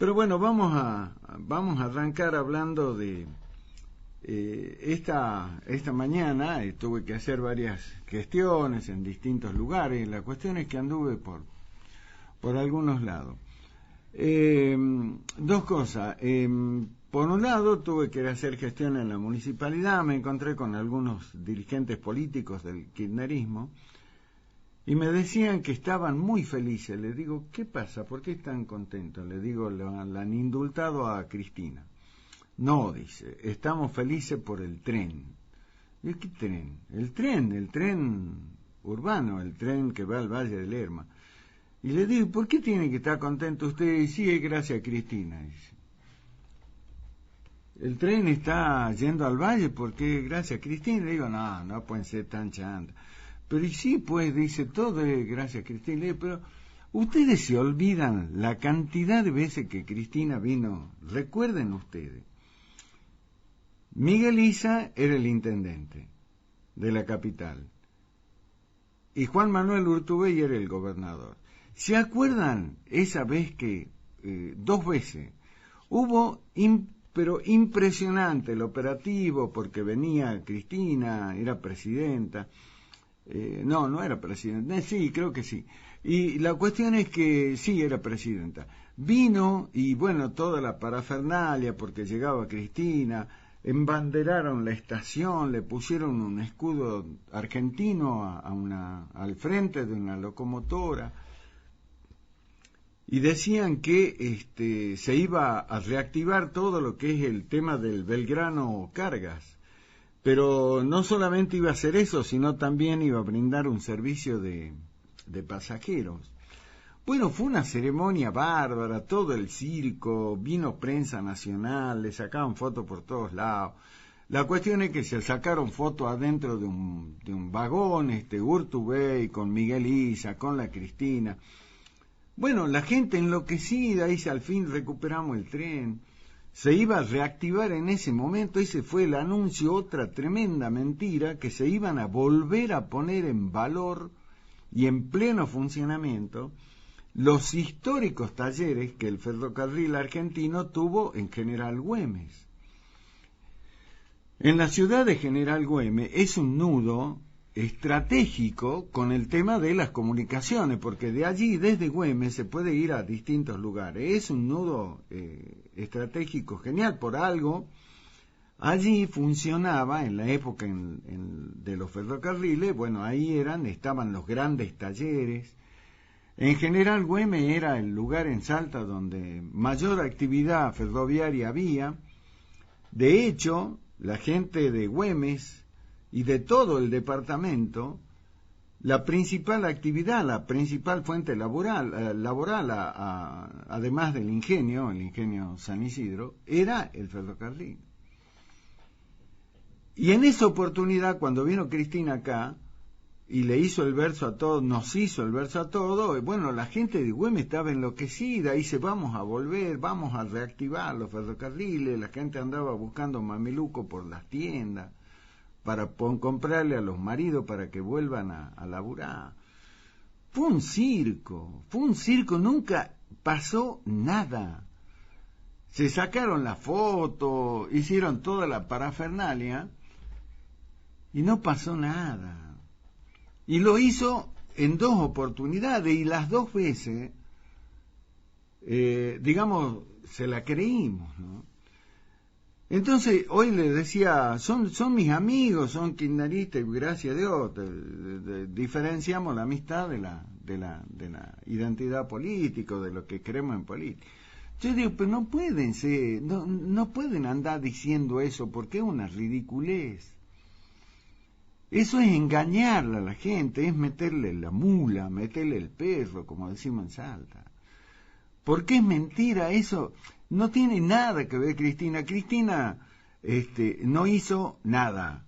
Pero bueno, vamos a arrancar hablando de esta mañana. Tuve que hacer varias gestiones en distintos lugares. La cuestión es que anduve por algunos lados. Dos cosas. Por un lado, tuve que hacer gestión en la municipalidad. Me encontré con algunos dirigentes políticos del kirchnerismo y me decían que estaban muy felices. Les digo, ¿qué pasa? ¿Por qué están contentos? Les digo, la han indultado a Cristina. No, dice, estamos felices por el tren. ¿Y qué tren? El tren urbano, el tren que va al Valle de Lerma. Y le digo, ¿por qué tiene que estar contento usted? Y sí, gracias a Cristina, dice. El tren está yendo al valle porque gracias a Cristina. Le digo, no pueden ser tan chantas. Pero y sí, pues, dice, todo es gracias a Cristina. Le digo, pero ustedes se olvidan la cantidad de veces que Cristina vino. Recuerden ustedes. Miguel Issa era el intendente de la capital. Y Juan Manuel Urtubey era el gobernador. ¿Se acuerdan esa vez que, 2 veces, hubo, pero impresionante el operativo, porque venía Cristina, era presidenta, no era presidenta, sí, creo que sí, y la cuestión es que sí, era presidenta, vino, y bueno, toda la parafernalia, porque llegaba Cristina, embanderaron la estación, le pusieron un escudo argentino al frente de una locomotora, y decían que se iba a reactivar todo lo que es el tema del Belgrano Cargas, pero no solamente iba a hacer eso, sino también iba a brindar un servicio de pasajeros. Bueno, fue una ceremonia bárbara, todo el circo, vino prensa nacional, le sacaban fotos por todos lados. La cuestión es que se sacaron fotos adentro de un vagón, Urtubey, con Miguel Issa, con la Cristina. Bueno, la gente enloquecida, dice, al fin recuperamos el tren. Se iba a reactivar en ese momento, ese fue el anuncio, otra tremenda mentira, que se iban a volver a poner en valor y en pleno funcionamiento los históricos talleres que el ferrocarril argentino tuvo en General Güemes. En la ciudad de General Güemes es un nudo estratégico con el tema de las comunicaciones, porque de allí, desde Güemes, se puede ir a distintos lugares. Es un nudo estratégico genial, por algo. Allí funcionaba, en la época de los ferrocarriles, bueno, ahí estaban los grandes talleres. En General Güemes era el lugar en Salta donde mayor actividad ferroviaria había. De hecho, la gente de Güemes y de todo el departamento, la principal actividad, la principal fuente laboral, además del ingenio, el ingenio San Isidro, era el ferrocarril. Y en esa oportunidad, cuando vino Cristina acá, y le hizo el verso a todos, nos hizo el verso a todos, bueno, la gente de Güemes estaba enloquecida, dice, vamos a volver, vamos a reactivar los ferrocarriles, la gente andaba buscando mameluco por las tiendas, para comprarle a los maridos para que vuelvan a laburar. Fue un circo, nunca pasó nada. Se sacaron la foto, hicieron toda la parafernalia y no pasó nada. Y lo hizo en 2 oportunidades y las 2 veces, digamos, se la creímos, ¿no? Entonces, hoy le decía, son mis amigos, son kirchneristas, y gracias a Dios, diferenciamos la amistad de la identidad política, de lo que creemos en política. Yo digo, pero no pueden ser, no pueden andar diciendo eso, porque es una ridiculez. Eso es engañarla a la gente, es meterle la mula, meterle el perro, como decimos en Salta. Porque es mentira eso. No tiene nada que ver Cristina. Cristina no hizo nada.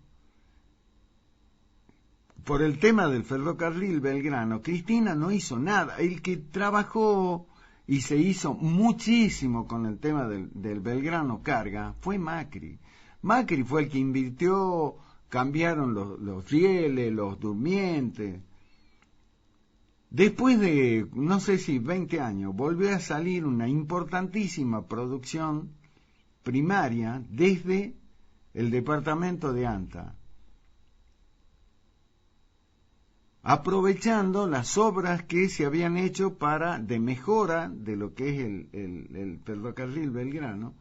Por el tema del ferrocarril Belgrano, Cristina no hizo nada. El que trabajó y se hizo muchísimo con el tema del Belgrano Carga fue Macri. Macri fue el que invirtió, cambiaron los rieles, los durmientes. Después de, no sé si 20 años, volvió a salir una importantísima producción primaria desde el departamento de Anta, aprovechando las obras que se habían hecho de mejora de lo que es el ferrocarril Belgrano.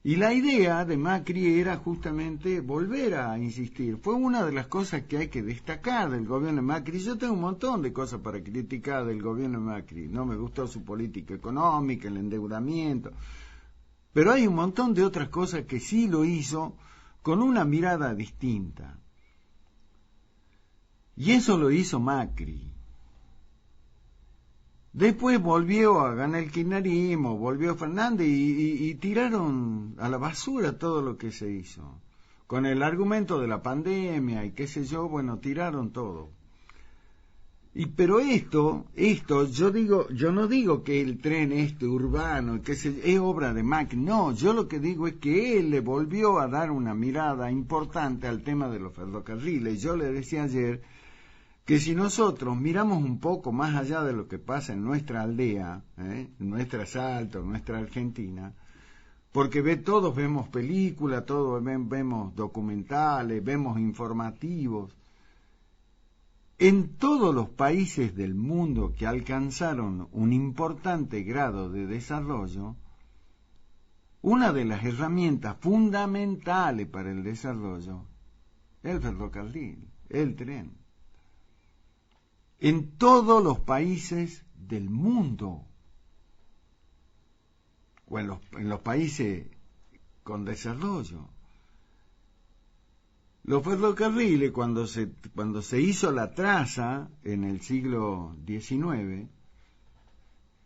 Y la idea de Macri era justamente volver a insistir. Fue una de las cosas que hay que destacar del gobierno de Macri. Yo tengo un montón de cosas para criticar del gobierno de Macri. No me gustó su política económica, el endeudamiento. Pero hay un montón de otras cosas que sí lo hizo con una mirada distinta. Y eso lo hizo Macri. Después volvió a ganar el kirchnerismo, volvió Fernández y tiraron a la basura todo lo que se hizo. Con el argumento de la pandemia y qué sé yo, bueno, tiraron todo. Pero esto, yo no digo que el tren urbano, es obra de Macri, no, yo lo que digo es que él le volvió a dar una mirada importante al tema de los ferrocarriles. Yo le decía ayer que si nosotros miramos un poco más allá de lo que pasa en nuestra aldea, en nuestra Salta, en nuestra Argentina, porque todos vemos películas, todos vemos documentales, vemos informativos, en todos los países del mundo que alcanzaron un importante grado de desarrollo, una de las herramientas fundamentales para el desarrollo es el ferrocarril, el tren. En todos los países del mundo, o en los países con desarrollo. Los ferrocarriles, cuando se hizo la traza en el siglo XIX,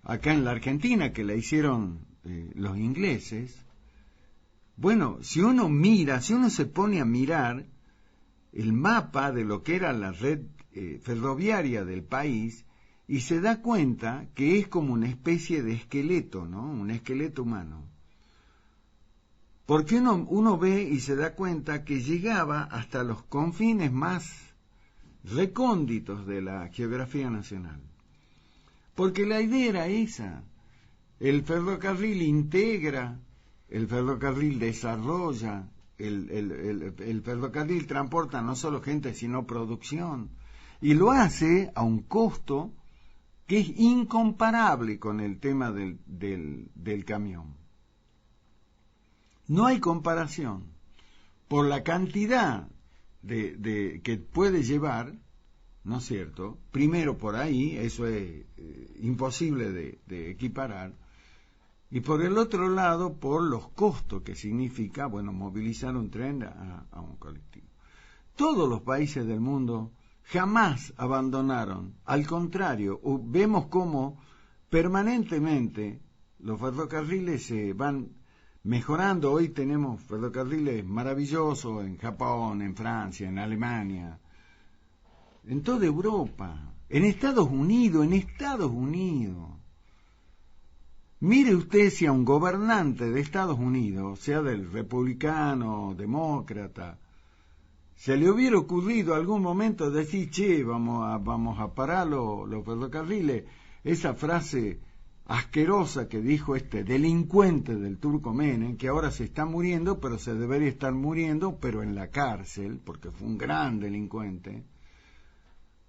acá en la Argentina, que la hicieron los ingleses, bueno, si uno se pone a mirar el mapa de lo que era la red ferroviaria del país, y se da cuenta que es como una especie de esqueleto, ¿no? Un esqueleto humano. Porque uno ve y se da cuenta que llegaba hasta los confines más recónditos de la geografía nacional. Porque la idea era esa. El ferrocarril integra, el ferrocarril desarrolla, el ferrocarril transporta no solo gente, sino producción. Y lo hace a un costo que es incomparable con el tema del camión. No hay comparación por la cantidad que puede llevar, ¿no es cierto? Primero por ahí, eso es imposible de equiparar, y por el otro lado por los costos que significa, bueno, movilizar un tren a un colectivo. Todos los países del mundo jamás abandonaron, al contrario, vemos cómo permanentemente los ferrocarriles se van mejorando. Hoy tenemos ferrocarriles maravillosos en Japón, en Francia, en Alemania, en toda Europa, en Estados Unidos. Mire usted si a un gobernante de Estados Unidos, sea del republicano, demócrata, se le hubiera ocurrido algún momento decir, che, vamos a parar los ferrocarriles, esa frase asquerosa que dijo este delincuente del Turco Menem, que ahora se está muriendo, pero se debería estar muriendo, pero en la cárcel, porque fue un gran delincuente,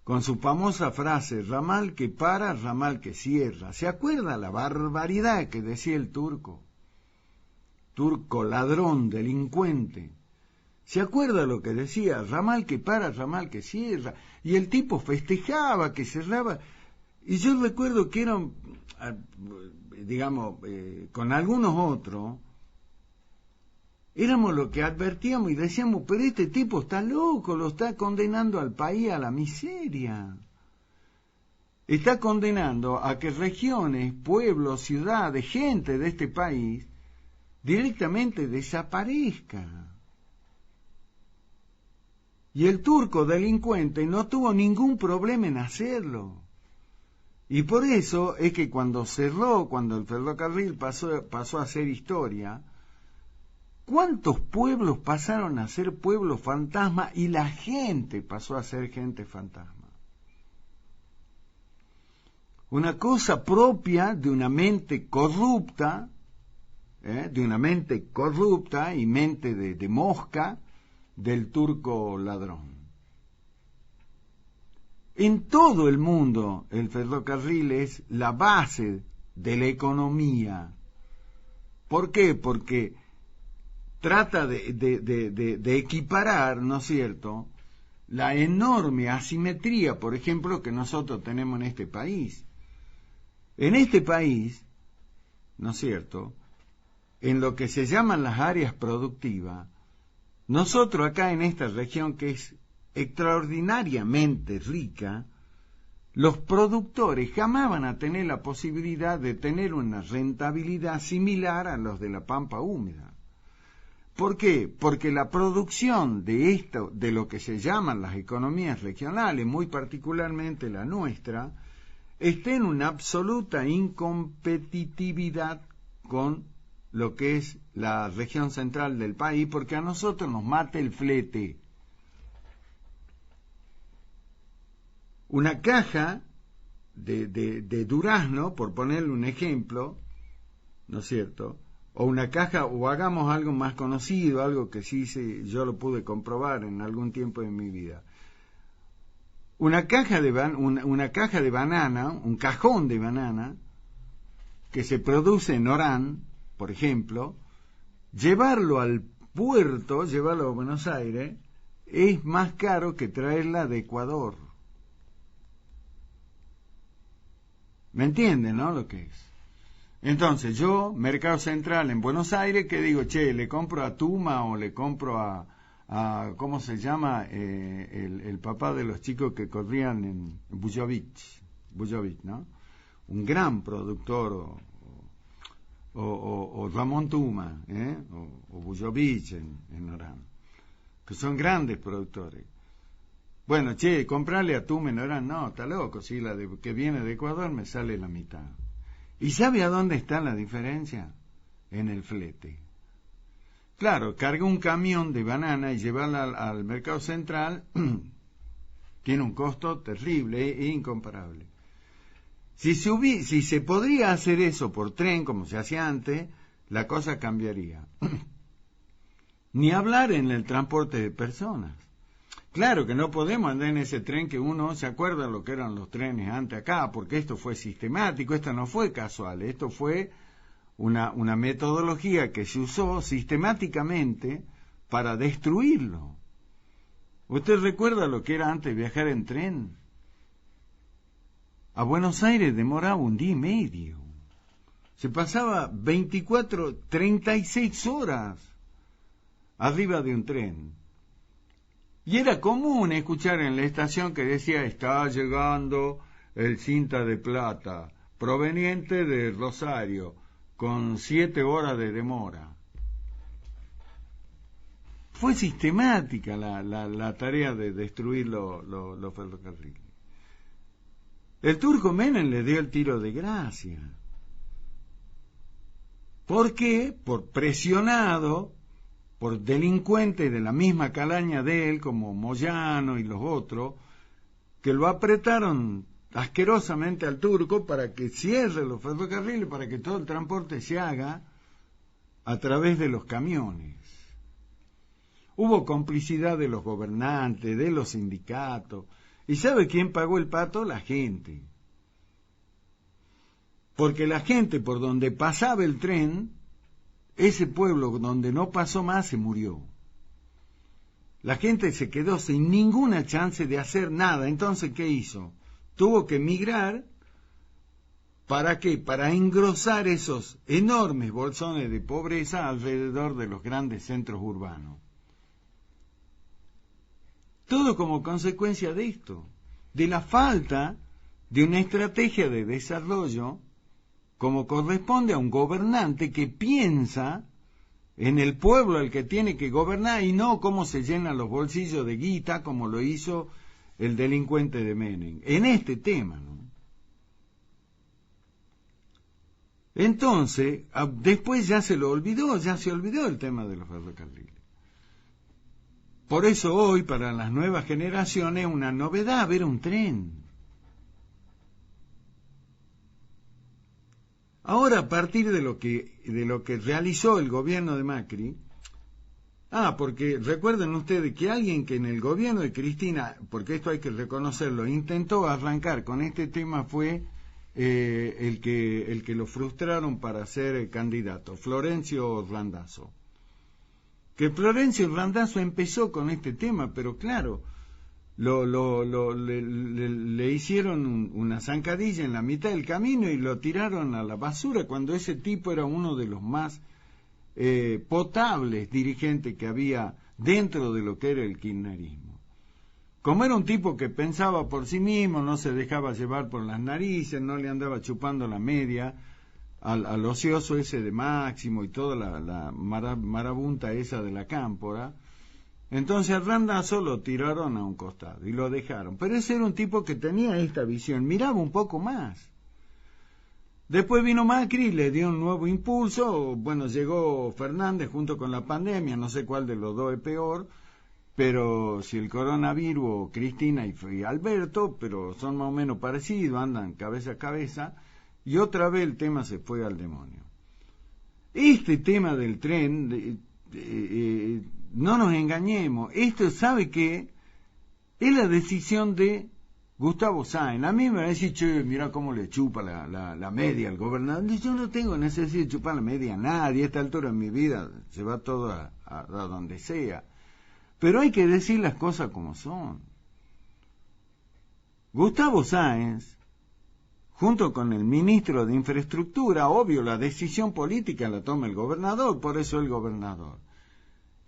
con su famosa frase, ramal que para, ramal que cierra. ¿Se acuerda la barbaridad que decía el turco? Turco ladrón, delincuente. ¿Se acuerda lo que decía? Ramal que para, ramal que cierra. Y el tipo festejaba que cerraba. Y yo recuerdo que eran, digamos, con algunos otros, éramos lo que advertíamos y decíamos, pero este tipo está loco, lo está condenando al país a la miseria. Está condenando a que regiones, pueblos, ciudades, gente de este país directamente desaparezca. Y el turco delincuente no tuvo ningún problema en hacerlo. Y por eso es que cuando el ferrocarril pasó a ser historia, ¿cuántos pueblos pasaron a ser pueblos fantasma y la gente pasó a ser gente fantasma? una cosa propia de una mente corrupta, y mente de mosca del turco ladrón. En todo el mundo el ferrocarril es la base de la economía. ¿Por qué? Porque trata de equiparar, ¿no es cierto?, la enorme asimetría, por ejemplo, que nosotros tenemos en este país. En este país, ¿no es cierto?, en lo que se llaman las áreas productivas, nosotros acá en esta región que es extraordinariamente rica, los productores jamás van a tener la posibilidad de tener una rentabilidad similar a los de la pampa húmeda. ¿Por qué? Porque la producción de lo que se llaman las economías regionales, muy particularmente la nuestra, está en una absoluta incompetitividad con lo que es la región central del país, porque a nosotros nos mata el flete. Una caja de durazno, por ponerle un ejemplo, ¿no es cierto?, o una caja, o hagamos algo más conocido, algo que sí yo lo pude comprobar en algún tiempo de mi vida. Una caja de banana, un cajón de banana, que se produce en Orán, por ejemplo, llevarlo al puerto, llevarlo a Buenos Aires, es más caro que traerla de Ecuador. ¿Me entienden, no? Lo que es. Entonces yo, Mercado Central en Buenos Aires, que digo, che, le compro a Tuma o le compro a ¿cómo se llama? El papá de los chicos que corrían en Bujovic, ¿no? Un gran productor, o Ramón Tuma, o Bujovic en Orán, que son grandes productores. Bueno, che, comprarle a Tuma en Orán, no, está loco, si la que viene de Ecuador me sale la mitad. ¿Y sabe a dónde está la diferencia? En el flete. Claro, carga un camión de banana y llevarla al Mercado Central tiene un costo terrible e incomparable. Si se podría hacer eso por tren, como se hacía antes, la cosa cambiaría. Ni hablar en el transporte de personas. Claro que no podemos andar en ese tren que uno se acuerda lo que eran los trenes antes acá, porque esto fue sistemático, esto no fue casual, esto fue una metodología que se usó sistemáticamente para destruirlo. ¿Usted recuerda lo que era antes viajar en tren? A Buenos Aires demoraba un día y medio. Se pasaba 36 horas arriba de un tren. Y era común escuchar en la estación que decía, está llegando el Cinta de Plata, proveniente de Rosario, con 7 horas de demora. Fue sistemática la tarea de destruir los ferrocarriles. El turco Menem le dio el tiro de gracia. ¿Por qué? Por presionado por delincuentes de la misma calaña de él, como Moyano y los otros, que lo apretaron asquerosamente al turco para que cierre los ferrocarriles, para que todo el transporte se haga a través de los camiones. Hubo complicidad de los gobernantes, de los sindicatos, y ¿sabe quién pagó el pato? La gente. Porque la gente por donde pasaba el tren, ese pueblo donde no pasó más se murió. La gente se quedó sin ninguna chance de hacer nada. Entonces, ¿qué hizo? Tuvo que emigrar. ¿Para qué? Para engrosar esos enormes bolsones de pobreza alrededor de los grandes centros urbanos. Todo como consecuencia de esto, de la falta de una estrategia de desarrollo como corresponde a un gobernante que piensa en el pueblo al que tiene que gobernar y no cómo se llenan los bolsillos de guita como lo hizo el delincuente de Menem, en este tema, ¿no? Entonces, después ya se olvidó el tema de los ferrocarriles. Por eso hoy, para las nuevas generaciones, es una novedad ver un tren. Ahora, a partir de lo que realizó el gobierno de Macri, porque recuerden ustedes que alguien que en el gobierno de Cristina, porque esto hay que reconocerlo, intentó arrancar con este tema fue el que lo frustraron para ser candidato, Florencio Randazzo. Que Florencio Randazzo empezó con este tema, pero claro, le hicieron una zancadilla en la mitad del camino y lo tiraron a la basura cuando ese tipo era uno de los más potables dirigentes que había dentro de lo que era el kirchnerismo. Como era un tipo que pensaba por sí mismo, no se dejaba llevar por las narices, no le andaba chupando la media al ocioso ese de Máximo y toda la marabunta esa de la cámpora. Entonces a Randazzo lo tiraron a un costado y lo dejaron. Pero ese era un tipo que tenía esta visión, miraba un poco más. Después vino Macri, le dio un nuevo impulso, bueno, llegó Fernández junto con la pandemia, no sé cuál de los dos es peor, pero si el coronavirus o Cristina y Alberto, pero son más o menos parecidos, andan cabeza a cabeza, y otra vez el tema se fue al demonio. Este tema del tren, no nos engañemos, esto sabe que es la decisión de Gustavo Sáenz. A mí me va a decir, che, mira cómo le chupa la media al gobernador. Yo no tengo necesidad de chupar la media a nadie. A esta altura de mi vida se va todo a donde sea. Pero hay que decir las cosas como son. Gustavo Sáenz, junto con el ministro de Infraestructura, obvio, la decisión política la toma el gobernador, por eso el gobernador.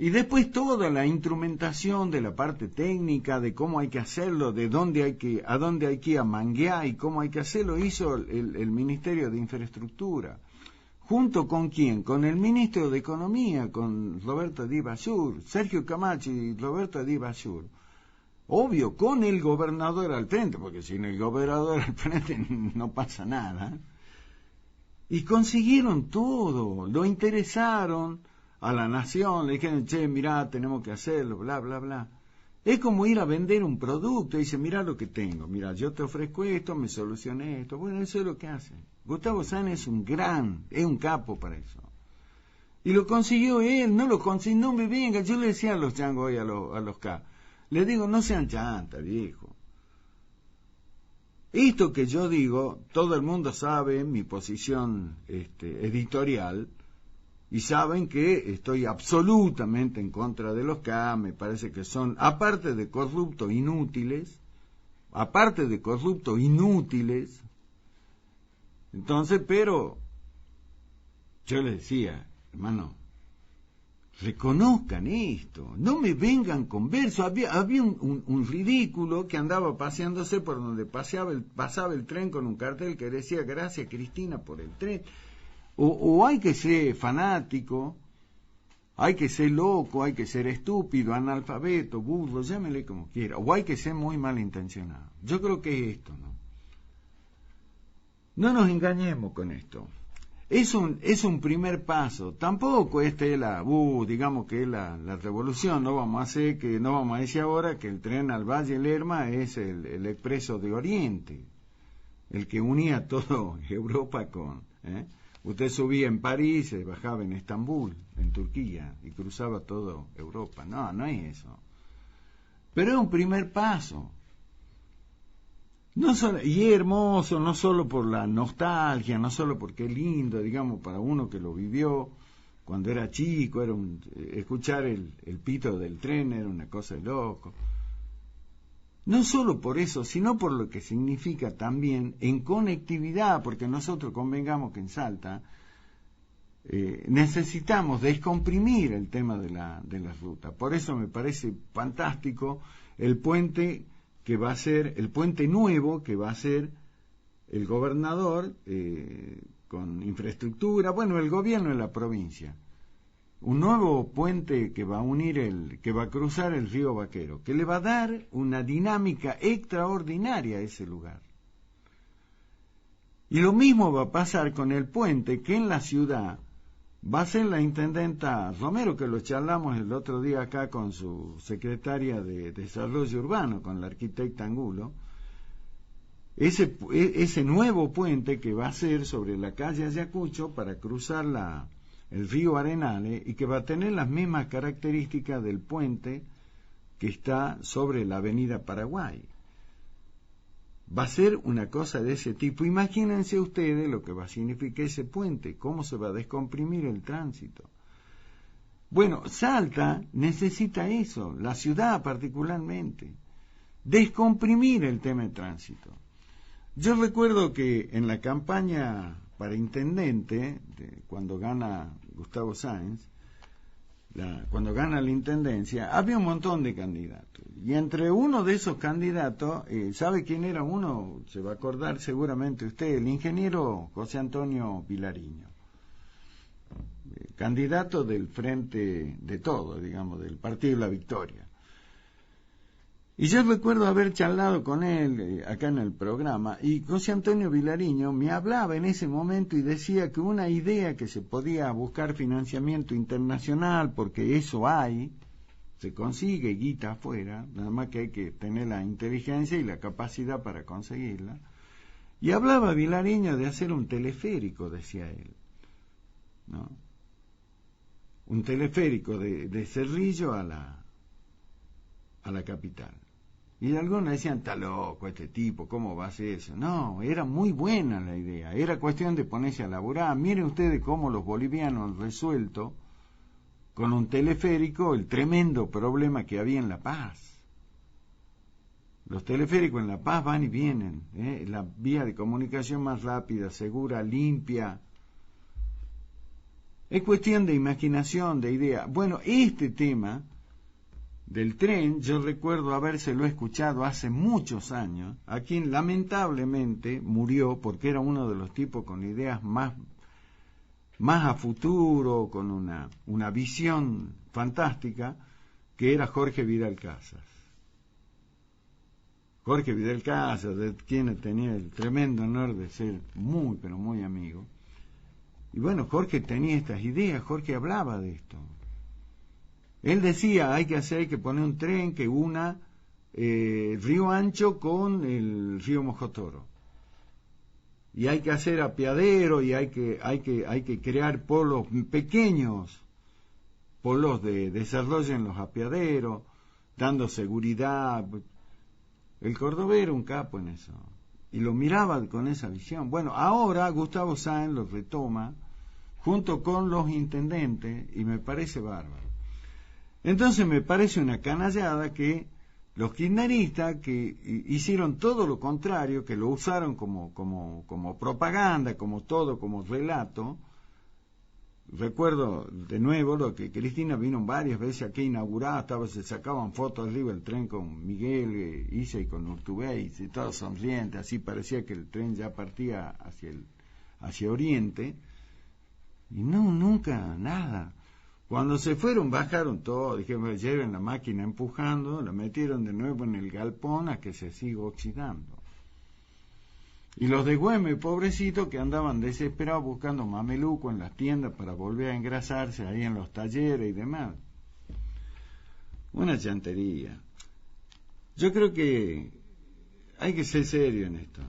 Y después toda la instrumentación de la parte técnica, de cómo hay que hacerlo, de dónde a dónde hay que ir a manguear y cómo hay que hacerlo, hizo el Ministerio de Infraestructura. ¿Junto con quién? Con el Ministro de Economía, con Roberto Di Basur, Sergio Camacho y Roberto Di Basur. Obvio, con el gobernador al frente, porque sin el gobernador al frente no pasa nada. Y consiguieron todo, lo interesaron a la nación, le dijeron, che, mirá, tenemos que hacerlo, bla, bla, bla. Es como ir a vender un producto, y dice, mirá lo que tengo, mirá, yo te ofrezco esto, me solucioné esto. Bueno, eso es lo que hace. Gustavo Sáenz es un capo para eso. Y lo consiguió él, no lo consiguió, no me venga, yo le decía a los changos hoy, a los K, le digo, no sean chantas, viejo. Esto que yo digo, todo el mundo sabe mi posición editorial, y saben que estoy absolutamente en contra de los K, me parece que son, aparte de corruptos inútiles, entonces, pero, yo les decía, hermano, reconozcan esto, no me vengan con verso. Había un ridículo que andaba paseándose por donde pasaba el tren con un cartel que decía, gracias Cristina por el tren. O hay que ser fanático, hay que ser loco, hay que ser estúpido, analfabeto, burro, llámele como quiera, o hay que ser muy malintencionado. Yo creo que es esto, ¿no? No nos engañemos con esto. Es un primer paso. Tampoco digamos que es la revolución. No vamos a decir ahora que el tren al Valle Lerma es el expreso de Oriente, el que unía toda Europa con... Usted subía en París, se bajaba en Estambul, en Turquía, y cruzaba toda Europa. No es eso. Pero es un primer paso. Y es hermoso, no solo por la nostalgia, no solo porque es lindo, digamos, para uno que lo vivió cuando era chico, escuchar el pito del tren era una cosa de loco. No solo por eso, sino por lo que significa también en conectividad, porque nosotros convengamos que en Salta necesitamos descomprimir el tema de la ruta. Por eso me parece fantástico el puente que va a ser, el puente nuevo que va a ser el gobernador con infraestructura, el gobierno de la provincia. Un nuevo puente que va a que va a cruzar el río Vaquero, que le va a dar una dinámica extraordinaria a ese lugar. Y lo mismo va a pasar con el puente que en la ciudad va a ser la intendenta Romero, que lo charlamos el otro día acá con su secretaria de Desarrollo Urbano, con la arquitecta Angulo. ese nuevo puente que va a ser sobre la calle Ayacucho para cruzar el río Arenales y que va a tener las mismas características del puente que está sobre la avenida Paraguay. Va a ser una cosa de ese tipo. Imagínense ustedes lo que va a significar ese puente, cómo se va a descomprimir el tránsito. Bueno, Salta necesita eso, la ciudad particularmente, descomprimir el tema de tránsito. Yo recuerdo que en la campaña para intendente, cuando gana Gustavo Sáenz, cuando gana la intendencia, había un montón de candidatos. Y entre uno de esos candidatos, ¿sabe quién era uno? Se va a acordar seguramente usted, el ingeniero José Antonio Vilariño. Candidato del Frente de Todo, digamos, del Partido de la Victoria. Y yo recuerdo haber charlado con él acá en el programa, y José Antonio Vilariño me hablaba en ese momento y decía que una idea que se podía buscar financiamiento internacional, porque eso hay, se consigue guita afuera, nada más que hay que tener la inteligencia y la capacidad para conseguirla. Y hablaba Vilariño de hacer un teleférico, decía él, ¿no? Un teleférico de Cerrillo a la capital. Y algunos decían, está loco este tipo, ¿cómo va a hacer eso? No, era muy buena la idea, era cuestión de ponerse a laburar. Miren ustedes cómo los bolivianos han resuelto con un teleférico el tremendo problema que había en La Paz. Los teleféricos en La Paz van y vienen, la vía de comunicación más rápida, segura, limpia. Es cuestión de imaginación, de idea. Bueno, este tema del tren, yo recuerdo habérselo escuchado hace muchos años, a quien lamentablemente murió porque era uno de los tipos con ideas más a futuro, con una visión fantástica, que era Jorge Vidal Casas. Jorge Vidal Casas, de quien tenía el tremendo honor de ser muy, pero muy amigo. Y bueno, Jorge tenía estas ideas, Jorge hablaba de esto. Él decía, hay que poner un tren que una Río Ancho con el río Mojotoro. Y hay que hacer apeadero y hay que crear polos pequeños, polos de desarrollo en los apeaderos, dando seguridad. El cordobés era un capo en eso. Y lo miraba con esa visión. Bueno, ahora Gustavo Sáenz lo retoma junto con los intendentes y me parece bárbaro. Entonces me parece una canallada que los kirchneristas que hicieron todo lo contrario, que lo usaron como propaganda, como relato. Recuerdo de nuevo lo que Cristina vino varias veces aquí inaugurada, se sacaban fotos arriba del tren con Miguel Isa y con Urtubey, y todos sonrientes, así parecía que el tren ya partía hacia Oriente, y no, nunca, nada. Cuando se fueron, bajaron todo, dijeron, lleven la máquina empujando, la metieron de nuevo en el galpón a que se siga oxidando. Y los de Güemes, pobrecitos, que andaban desesperados buscando mameluco en las tiendas para volver a engrasarse ahí en los talleres y demás. Una chantería. Yo creo que hay que ser serio en esto.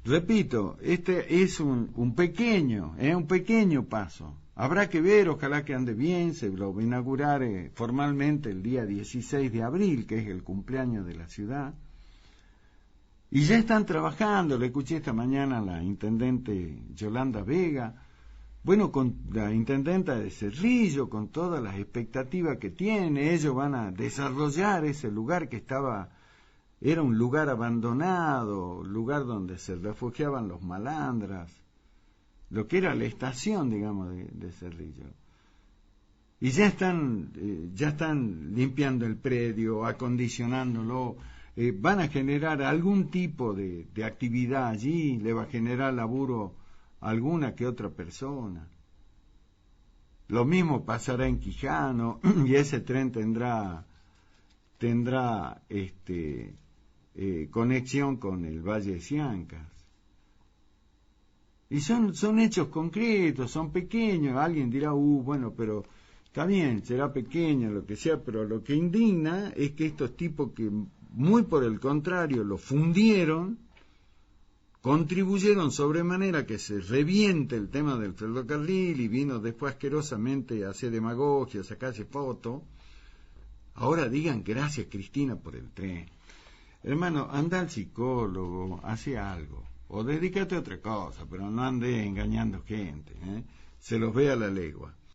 Repito, este es un pequeño paso. Habrá que ver, ojalá que ande bien, se lo va a inaugurar formalmente el día 16 de abril, que es el cumpleaños de la ciudad. Y ya están trabajando, le escuché esta mañana a la intendente Yolanda Vega, bueno, con la intendenta de Cerrillo, con todas las expectativas que tiene, ellos van a desarrollar ese lugar que era un lugar abandonado, lugar donde se refugiaban los malandras, lo que era la estación, digamos, de Cerrillo. Y ya están limpiando el predio, acondicionándolo, van a generar algún tipo de actividad allí, le va a generar laburo a alguna que otra persona. Lo mismo pasará en Quijano, y ese tren tendrá conexión con el Valle de Siancas. Y son hechos concretos, son pequeños. Alguien dirá, bueno, pero está bien, será pequeño, lo que sea, pero lo que indigna es que estos tipos que muy por el contrario, lo fundieron, contribuyeron sobremanera que se reviente el tema del ferrocarril y vino después asquerosamente a hacer demagogia, a sacarse foto. Ahora digan gracias Cristina por el tren. Hermano, anda al psicólogo, hace algo, o dedícate a otra cosa, pero no ande engañando gente, ¿eh? Se los ve a la legua.